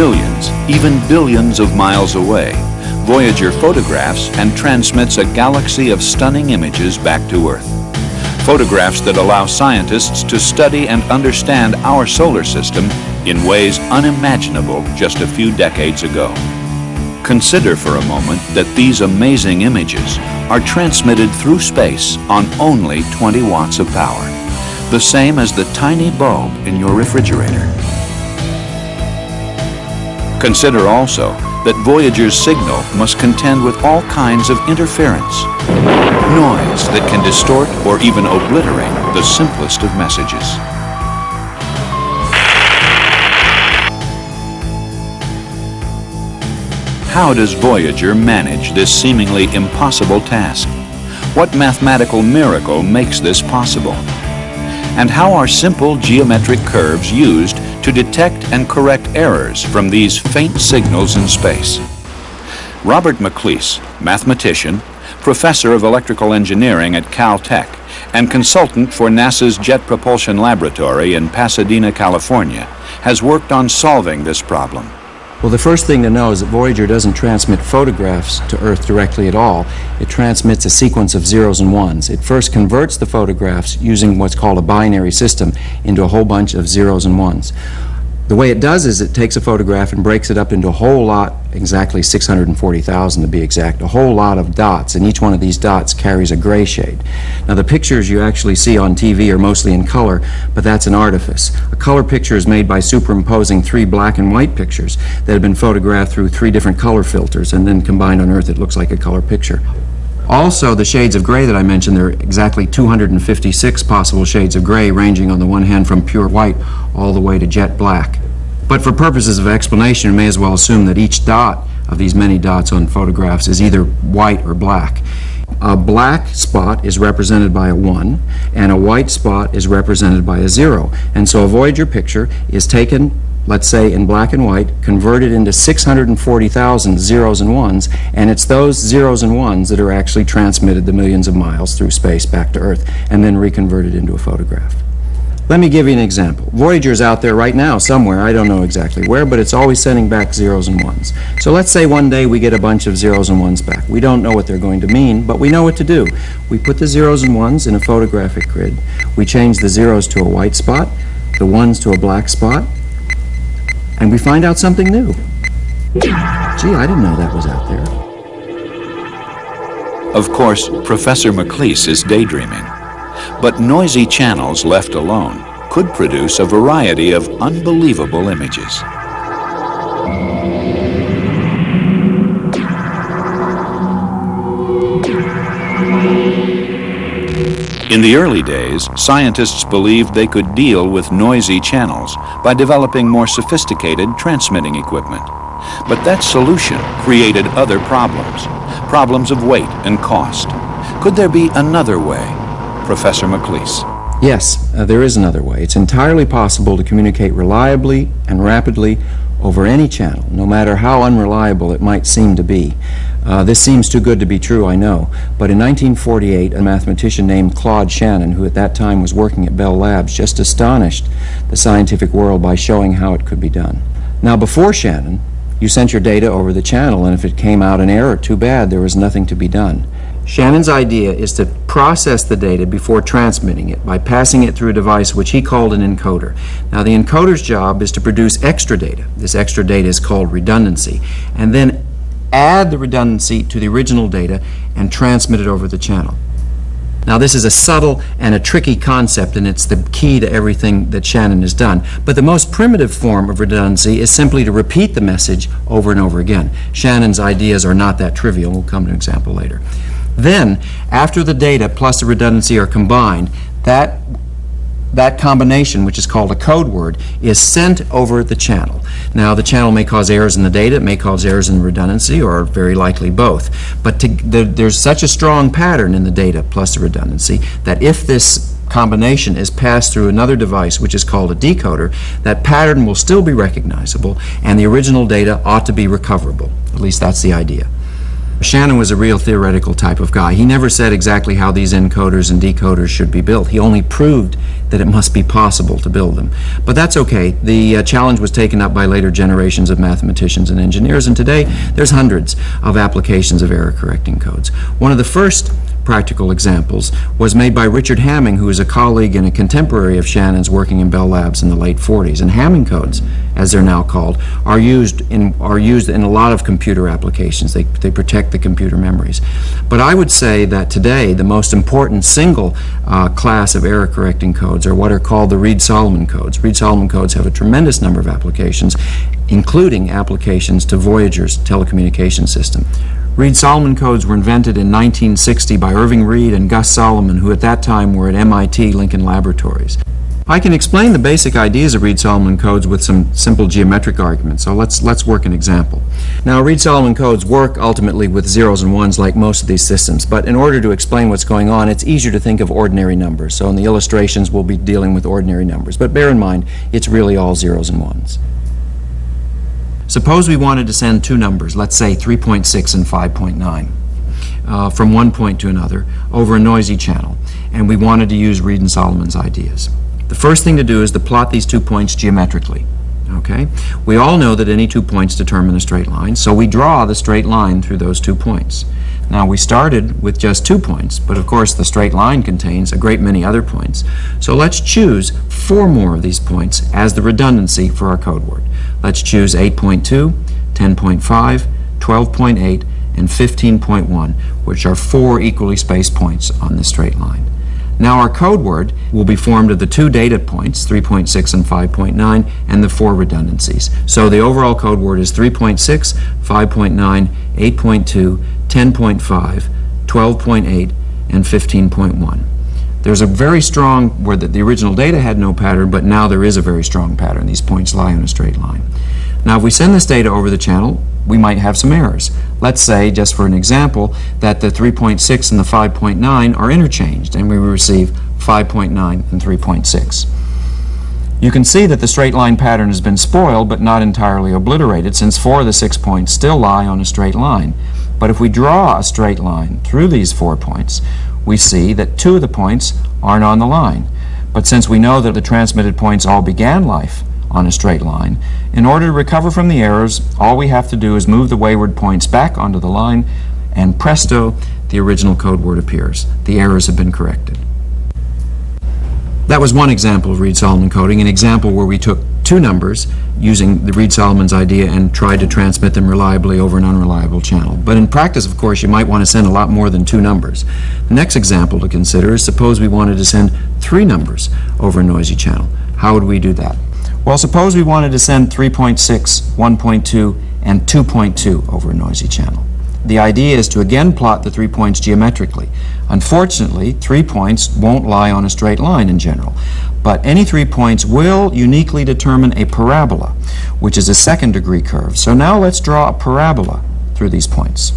Millions, even billions of miles away, Voyager photographs and transmits a galaxy of stunning images back to Earth. Photographs that allow scientists to study and understand our solar system in ways unimaginable just a few decades ago. Consider for a moment that these amazing images are transmitted through space on only 20 watts of power, the same as the tiny bulb in your refrigerator. Consider also that Voyager's signal must contend with all kinds of interference, noise that can distort or even obliterate the simplest of messages. How does Voyager manage this seemingly impossible task? What mathematical miracle makes this possible? And how are simple geometric curves used to detect and correct errors from these faint signals in space? Robert McLeese, mathematician, professor of electrical engineering at Caltech, and consultant for NASA's Jet Propulsion Laboratory in Pasadena, California, has worked on solving this problem. Well, the first thing to know is that Voyager doesn't transmit photographs to Earth directly at all. It transmits a sequence of zeros and ones. It first converts the photographs using what's called a binary system into a whole bunch of zeros and ones. The way it does is it takes a photograph and breaks it up into a whole lot, exactly 640,000 to be exact, a whole lot of dots, and each one of these dots carries a gray shade. Now, the pictures you actually see on TV are mostly in color, but that's an artifice. A color picture is made by superimposing 3 black and white pictures that have been photographed through 3 different color filters, and then combined on Earth it looks like a color picture. Also, the shades of gray that I mentioned, there are exactly 256 possible shades of gray, ranging on the one hand from pure white all the way to jet black. But for purposes of explanation, we may as well assume that each dot of these many dots on photographs is either white or black. A black spot is represented by a 1, and a white spot is represented by a 0. And so a Voyager picture is taken, let's say in black and white, converted into 640,000 zeros and ones, and it's those zeros and ones that are actually transmitted the millions of miles through space back to Earth, and then reconverted into a photograph. Let me give you an example. Voyager's out there right now somewhere, I don't know exactly where, but it's always sending back zeros and ones. So let's say one day we get a bunch of zeros and ones back. We don't know what they're going to mean, but we know what to do. We put the zeros and ones in a photographic grid. We change the zeros to a white spot, the ones to a black spot, and we find out something new. Gee, I didn't know that was out there. Of course, Professor McLeese is daydreaming. But noisy channels left alone could produce a variety of unbelievable images. In the early days, scientists believed they could deal with noisy channels by developing more sophisticated transmitting equipment. But that solution created other problems, problems of weight and cost. Could there be another way? Professor McLeese. Yes, there is another way. It's entirely possible to communicate reliably and rapidly over any channel, no matter how unreliable it might seem to be. This seems too good to be true, I know, but in 1948, a mathematician named Claude Shannon, who at that time was working at Bell Labs, just astonished the scientific world by showing how it could be done. Now, before Shannon, you sent your data over the channel, and if it came out an error, too bad, there was nothing to be done. Shannon's idea is to process the data before transmitting it by passing it through a device which he called an encoder. Now, the encoder's job is to produce extra data. This extra data is called redundancy, and then add the redundancy to the original data and transmit it over the channel. Now, this is a subtle and a tricky concept, and it's the key to everything that Shannon has done. But the most primitive form of redundancy is simply to repeat the message over and over again. Shannon's ideas are not that trivial. We'll come to an example later. Then, after the data plus the redundancy are combined, that combination, which is called a code word, is sent over the channel. Now, the channel may cause errors in the data, it may cause errors in the redundancy, or very likely both. But there's such a strong pattern in the data plus the redundancy that if this combination is passed through another device, which is called a decoder, that pattern will still be recognizable, and the original data ought to be recoverable. At least that's the idea. Shannon was a real theoretical type of guy. He never said exactly how these encoders and decoders should be built. He only proved that it must be possible to build them. But that's okay. The challenge was taken up by later generations of mathematicians and engineers, and today there's hundreds of applications of error-correcting codes. One of the first practical examples was made by Richard Hamming, who is a colleague and a contemporary of Shannon's working in Bell Labs in the late 40s. And Hamming codes, as they're now called, are used in a lot of computer applications. They protect the computer memories. But I would say that today the most important single class of error-correcting codes are what are called the Reed-Solomon codes. Reed-Solomon codes have a tremendous number of applications, including applications to Voyager's telecommunication system. Reed-Solomon codes were invented in 1960 by Irving Reed and Gus Solomon, who at that time were at MIT Lincoln Laboratories. I can explain the basic ideas of Reed-Solomon codes with some simple geometric arguments, so let's work an example. Now, Reed-Solomon codes work ultimately with zeros and ones like most of these systems, but in order to explain what's going on, it's easier to think of ordinary numbers. So in the illustrations, we'll be dealing with ordinary numbers, but bear in mind, it's really all zeros and ones. Suppose we wanted to send two numbers, let's say 3.6 and 5.9, from one point to another over a noisy channel, and we wanted to use Reed and Solomon's ideas. The first thing to do is to plot these 2 points geometrically. Okay? We all know that any 2 points determine a straight line, so we draw the straight line through those 2 points. Now, we started with just 2 points, but of course the straight line contains a great many other points. So let's choose 4 more of these points as the redundancy for our code word. Let's choose 8.2, 10.5, 12.8, and 15.1, which are 4 equally spaced points on this straight line. Now our code word will be formed of the 2 data points, 3.6 and 5.9, and the 4 redundancies. So the overall code word is 3.6, 5.9, 8.2, 10.5, 12.8, and 15.1. There's a very strong, where the original data had no pattern, but now there is a very strong pattern. These points lie on a straight line. Now if we send this data over the channel, we might have some errors. Let's say, just for an example, that the 3.6 and the 5.9 are interchanged, and we receive 5.9 and 3.6. You can see that the straight line pattern has been spoiled, but not entirely obliterated, since 4 of the 6 points still lie on a straight line. But if we draw a straight line through these 4 points, we see that 2 of the points aren't on the line. But since we know that the transmitted points all began life on a straight line, in order to recover from the errors, all we have to do is move the wayward points back onto the line, and presto, the original code word appears. The errors have been corrected. That was one example of Reed-Solomon coding, an example where we took 2 numbers using the Reed-Solomon's idea and tried to transmit them reliably over an unreliable channel. But in practice, of course, you might want to send a lot more than 2 numbers. The next example to consider is suppose we wanted to send 3 numbers over a noisy channel. How would we do that? Well, suppose we wanted to send 3.6, 1.2, and 2.2 over a noisy channel. The idea is to again plot the 3 points geometrically. Unfortunately, 3 points won't lie on a straight line in general, but any 3 points will uniquely determine a parabola, which is a second-degree curve. So now let's draw a parabola through these points.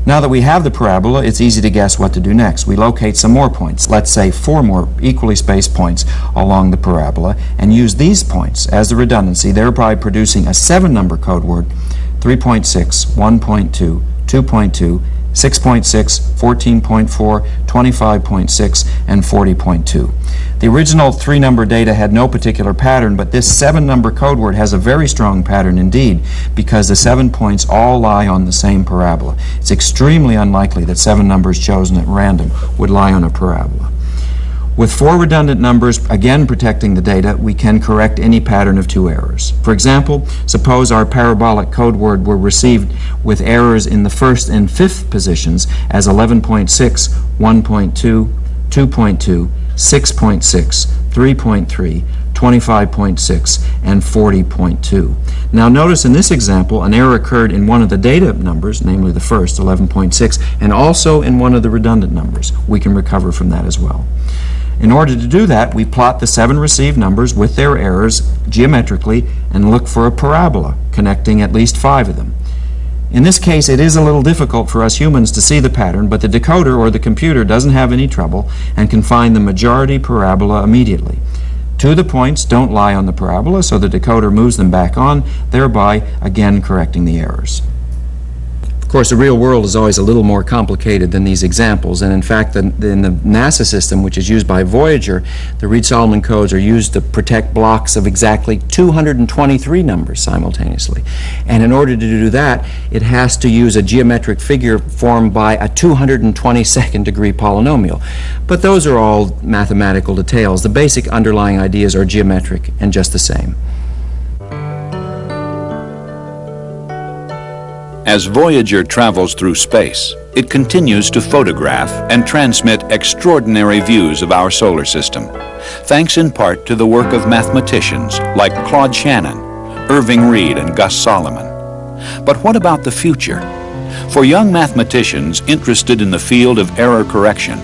Now that we have the parabola, it's easy to guess what to do next. We locate some more points, let's say 4 more equally spaced points along the parabola, and use these points as the redundancy, thereby producing a 7-number code word: 3.6, 1.2, 2.2, 6.6, 14.4, 25.6, and 40.2. The original 3-number data had no particular pattern, but this 7-number code word has a very strong pattern indeed, because the 7 points all lie on the same parabola. It's extremely unlikely that 7 numbers chosen at random would lie on a parabola. With 4 redundant numbers, again protecting the data, we can correct any pattern of 2 errors. For example, suppose our parabolic code word were received with errors in the 1st and 5th positions as 11.6, 1.2, 2.2, 6.6, 3.3, 25.6, and 40.2. Now notice in this example an error occurred in one of the data numbers, namely the first, 11.6, and also in one of the redundant numbers. We can recover from that as well. In order to do that, we plot the 7 received numbers with their errors geometrically and look for a parabola connecting at least 5 of them. In this case, it is a little difficult for us humans to see the pattern, but the decoder or the computer doesn't have any trouble and can find the majority parabola immediately. 2 of the points don't lie on the parabola, so the decoder moves them back on, thereby again correcting the errors. course, the real world is always a little more complicated than these examples, and in fact, in the NASA system, which is used by Voyager, the Reed-Solomon codes are used to protect blocks of exactly 223 numbers simultaneously. And in order to do that, it has to use a geometric figure formed by a 222nd degree polynomial. But those are all mathematical details. The basic underlying ideas are geometric and just the same. As Voyager travels through space, it continues to photograph and transmit extraordinary views of our solar system, thanks in part to the work of mathematicians like Claude Shannon, Irving Reed, and Gus Solomon. But what about the future? For young mathematicians interested in the field of error correction,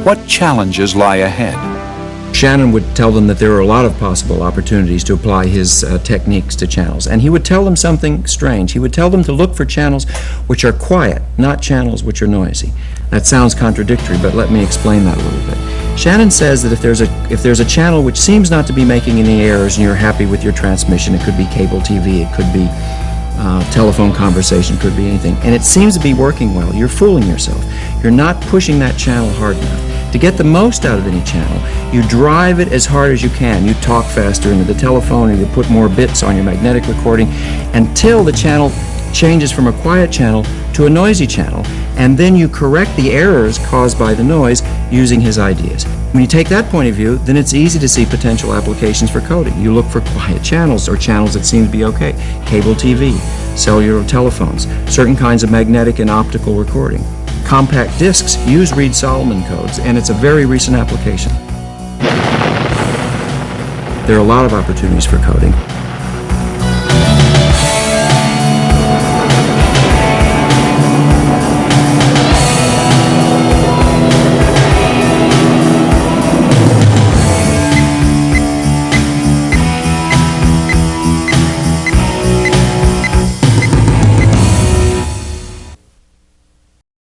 what challenges lie ahead? Shannon would tell them that there are a lot of possible opportunities to apply his techniques to channels. And he would tell them something strange. He would tell them to look for channels which are quiet, not channels which are noisy. That sounds contradictory, but let me explain that a little bit. Shannon says that if there's a channel which seems not to be making any errors and you're happy with your transmission, it could be cable TV, it could be telephone conversation, could be anything, and it seems to be working well, you're fooling yourself. You're not pushing that channel hard enough. To get the most out of any channel, you drive it as hard as you can. You talk faster into the telephone, or you put more bits on your magnetic recording until the channel changes from a quiet channel to a noisy channel, and then you correct the errors caused by the noise using his ideas. When you take that point of view, then it's easy to see potential applications for coding. You look for quiet channels or channels that seem to be okay. Cable TV, cellular telephones, certain kinds of magnetic and optical recording. Compact discs use Reed-Solomon codes, and it's a very recent application. There are a lot of opportunities for coding.